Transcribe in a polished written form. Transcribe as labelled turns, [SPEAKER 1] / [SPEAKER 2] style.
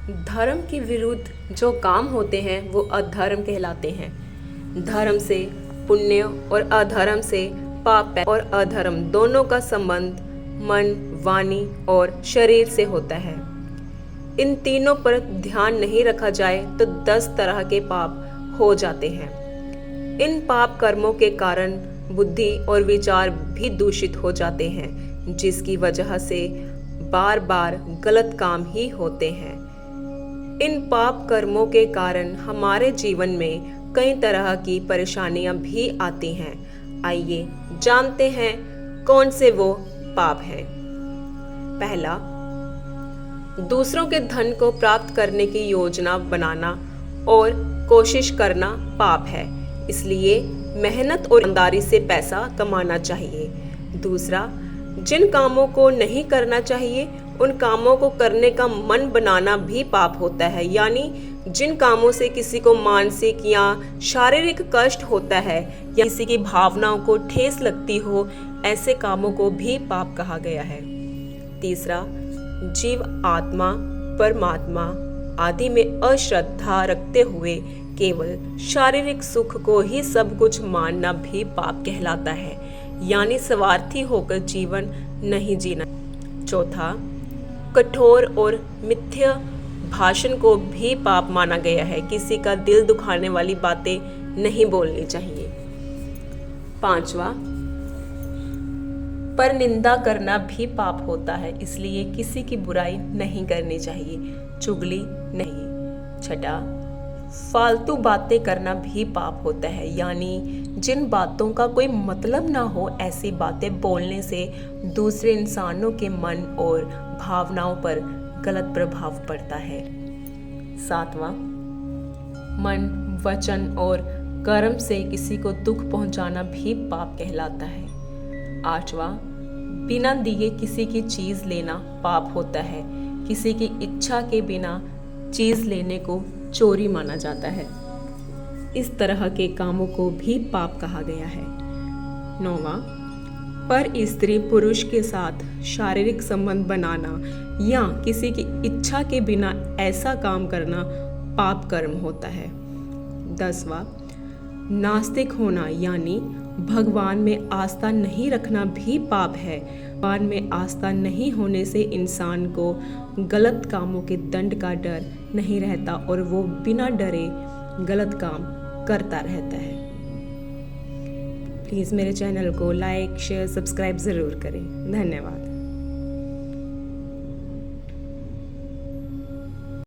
[SPEAKER 1] धर्म के विरुद्ध जो काम होते हैं वो अधर्म कहलाते हैं। धर्म से पुण्य और अधर्म से पाप और अधर्म दोनों का संबंध मन, वाणी और शरीर से होता है। इन तीनों पर ध्यान नहीं रखा जाए तो 10 तरह के पाप हो जाते हैं। इन पाप कर्मों के कारण बुद्धि और विचार भी दूषित हो जाते हैं, जिसकी वजह से बार बार गलत काम ही होते हैं। इन पाप कर्मों के कारण हमारे जीवन में कई तरह की परेशानियां भी आती हैं। आइए जानते हैं कौन से वो पाप हैं। पहला, दूसरों के धन को प्राप्त करने की योजना बनाना और कोशिश करना पाप है, इसलिए मेहनत और ईमानदारी से पैसा कमाना चाहिए। दूसरा, जिन कामों को नहीं करना चाहिए उन कामों को करने का मन बनाना भी पाप होता है, यानी जिन कामों से किसी को मानसिक या शारीरिक कष्ट होता है या किसी की भावनाओं को ठेस लगती हो, ऐसे कामों को भी पाप कहा गया है। तीसरा, जीव आत्मा, परमात्मा आदि में अश्रद्धा रखते हुए केवल शारीरिक सुख को ही सब कुछ मानना भी पाप कहलाता है, यानी स्वार्थी होकर जीवन नहीं जीना। चौथा, कठोर और मिथ्या भाषण को भी पाप माना गया है। किसी का दिल दुखाने वाली बातें नहीं बोलनी चाहिए। पांचवा, पर निंदा करना भी पाप होता है, इसलिए किसी की बुराई नहीं करनी चाहिए, चुगली नहीं। छठा, फालतू बातें करना भी पाप होता है, यानी जिन बातों का कोई मतलब ना हो ऐसी बातें बोलने से दूसरे इंसानों के मन और भावनाओं पर गलत प्रभाव पड़ता है। सातवां, मन, वचन और कर्म से किसी को दुख पहुंचाना भी पाप कहलाता है। आठवां, बिना दिए किसी की चीज लेना पाप होता है। किसी की इच्छा के बिना चीज लेने को चोरी माना जाता है। इस तरह के कामों को भी पाप कहा गया है। नौवां, पर स्त्री पुरुष के साथ शारीरिक संबंध बनाना या किसी की इच्छा के बिना ऐसा काम करना पाप कर्म होता है। 10वां, नास्तिक होना यानी भगवान में आस्था नहीं रखना भी पाप है। भगवान में आस्था नहीं होने से इंसान को गलत कामों के दंड का डर नहीं रहता और वो बिना डरे गलत काम करता रहता है। प्लीज़ मेरे चैनल को लाइक, शेयर, सब्सक्राइब ज़रूर करें। धन्यवाद।